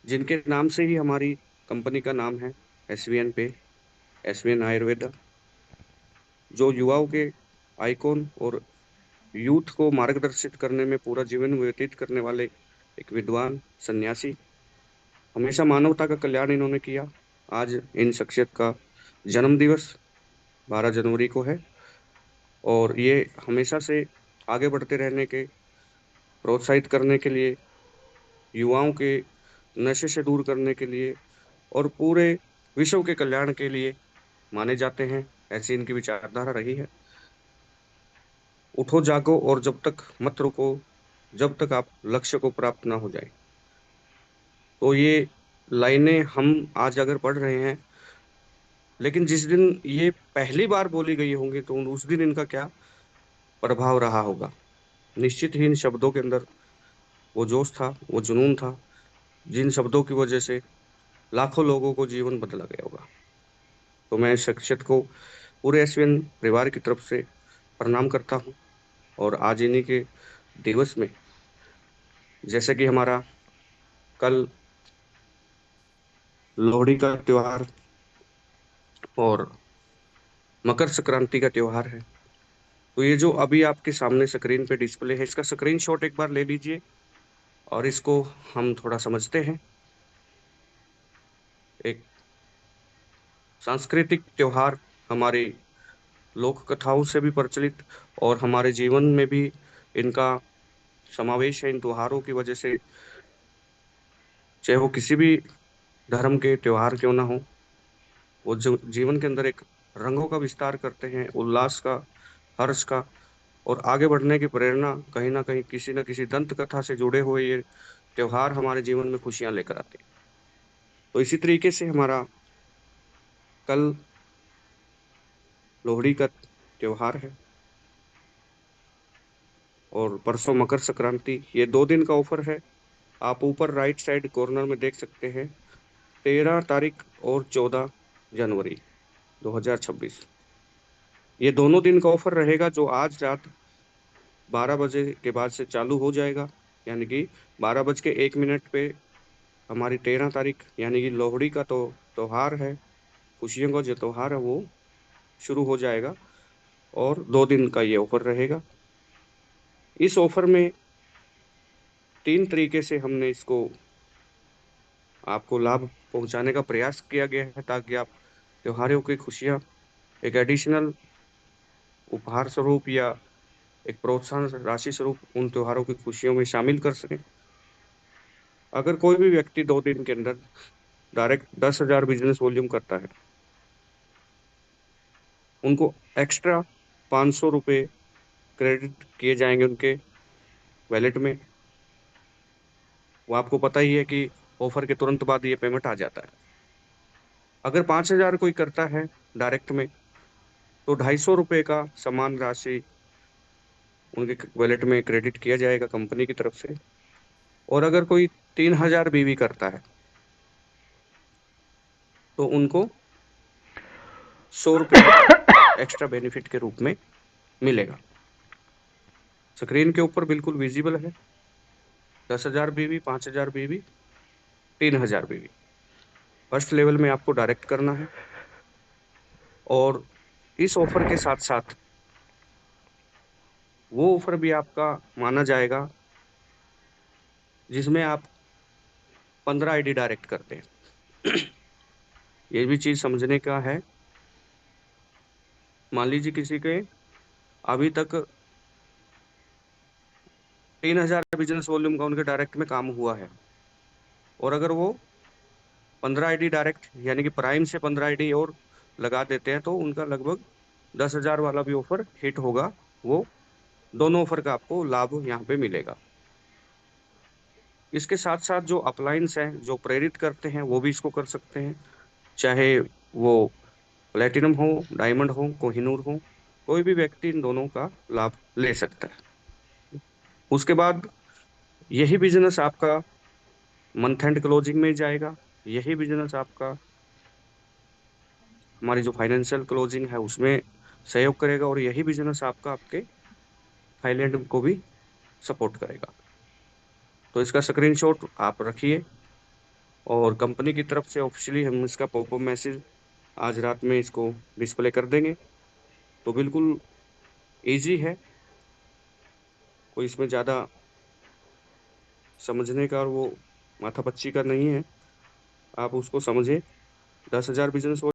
जिनके नाम से ही हमारी कंपनी का नाम है, एसवीएन पे, एसवीएन आयुर्वेदा, जो युवाओं के आइकॉन और यूथ को मार्गदर्शित करने में पूरा जीवन व्यतीत करने वाले एक विद्वान सन्यासी, हमेशा मानवता का कल्याण इन्होंने किया। आज इन शख्सियत का जन्म दिवस 12 जनवरी को है, और ये हमेशा से आगे बढ़ते रहने के, प्रोत्साहित करने के लिए, युवाओं के नशे से दूर करने के लिए और पूरे विश्व के कल्याण के लिए माने जाते हैं। ऐसी इनकी विचारधारा रही है। उठो जागो और जब तक मत रुको, जब तक आप लक्ष्य को प्राप्त ना हो जाए। तो ये लाइनें हम आज अगर पढ़ रहे हैं, लेकिन जिस दिन ये पहली बार बोली गई होंगी तो उस दिन इनका क्या प्रभाव रहा होगा। निश्चित ही इन शब्दों के अंदर वो जोश था, वो जुनून था, जिन शब्दों की वजह से लाखों लोगों को जीवन बदला गया होगा। तो मैं इस शख्सियत को पूरे एसवीएन परिवार की तरफ से प्रणाम करता हूँ। और आज इन्हीं के दिवस में, जैसे कि हमारा कल लोहड़ी का त्योहार और मकर संक्रांति का त्योहार है, तो ये जो अभी आपके सामने स्क्रीन पे डिस्प्ले है, इसका स्क्रीन शॉट एक बार ले लीजिए और इसको हम थोड़ा समझते हैं। एक सांस्कृतिक त्योहार, हमारी लोक कथाओं से भी प्रचलित और हमारे जीवन में भी इनका समावेश है। इन त्योहारों की वजह से, चाहे वो किसी भी धर्म के त्योहार क्यों ना हो, वो जो जीवन के अंदर एक रंगों का विस्तार करते हैं, उल्लास का, हर्ष का, और आगे बढ़ने की प्रेरणा कहीं ना कहीं किसी न किसी दंत कथा से जुड़े हुए ये त्योहार हमारे जीवन में खुशियां लेकर आते हैं। तो इसी तरीके से हमारा कल लोहड़ी का त्योहार है और परसों मकर संक्रांति। ये 2 दिन का ऑफर है। आप ऊपर राइट साइड कॉर्नर में देख सकते हैं, 13 तारीख और 14 जनवरी 2026, ये दोनों दिन का ऑफर रहेगा, जो आज रात 12 बजे के बाद से चालू हो जाएगा। यानी कि 12 बज के 1 मिनट पे हमारी 13 तारीख, यानी कि लोहड़ी का तो त्योहार है, खुशियों का जो त्योहार है वो शुरू हो जाएगा। और 2 दिन का ये ऑफर रहेगा। इस ऑफर में 3 तरीके से हमने इसको आपको लाभ पहुंचाने का प्रयास किया गया है, ताकि आप त्योहारों की खुशियां एक एडिशनल उपहार स्वरूप या एक प्रोत्साहन राशि स्वरूप उन त्योहारों की खुशियों में शामिल कर सकें। अगर कोई भी व्यक्ति 2 दिन के अंदर डायरेक्ट 10,000 बिजनेस वॉल्यूम करता है, उनको एक्स्ट्रा 500 रुपये क्रेडिट किए जाएंगे उनके वैलेट में। वो आपको पता ही है कि ऑफर के तुरंत बाद ये पेमेंट आ जाता है। अगर 5,000 कोई करता है डायरेक्ट में, तो 250 रुपये का समान राशि उनके वैलेट में क्रेडिट किया जाएगा कंपनी की तरफ से। और अगर कोई 3,000 बीवी करता है, तो उनको 100 रुपये एक्स्ट्रा बेनिफिट के रूप में मिलेगा। स्क्रीन के ऊपर बिल्कुल विजिबल है, 10,000 बीवी, 5,000 बीवी, 3,000 बीवी। फर्स्ट लेवल में आपको डायरेक्ट करना है। और इस ऑफर के साथ साथ वो ऑफर भी आपका माना जाएगा जिसमें आप 15 आईडी डायरेक्ट करते हैं। ये भी चीज समझने का है। मान लीजिए किसी के अभी तक 3,000 बिजनेस वॉल्यूम का उनके डायरेक्ट में काम हुआ है, और अगर वो 15 आईडी डायरेक्ट यानी कि प्राइम से 15 आईडी और लगा देते हैं, तो उनका लगभग 10,000 वाला भी ऑफर हिट होगा। वो दोनों ऑफर का आपको लाभ यहाँ पे मिलेगा। इसके साथ साथ जो अपलाइंस हैं, जो प्रेरित करते हैं, वो भी इसको कर सकते हैं। चाहे वो प्लेटिनम हो, डायमंड हो, कोहिनूर हो, कोई भी व्यक्ति इन दोनों का लाभ ले सकता है। उसके बाद यही बिजनेस आपका मंथ एंड क्लोजिंग में जाएगा। यही बिजनेस आपका हमारी जो फाइनेंशियल क्लोजिंग है उसमें सहयोग करेगा, और यही बिजनेस आपका आपके थाईलैंड को भी सपोर्ट करेगा। तो इसका स्क्रीनशॉट आप रखिए और कंपनी की तरफ से ऑफिशियली हम इसका पॉपअप मैसेज आज रात में इसको डिस्प्ले कर देंगे। तो बिल्कुल ईज़ी है, कोई इसमें ज़्यादा समझने का और वो माथापच्ची का नहीं है। आप उसको समझें, 10,000 बिज़नेस हो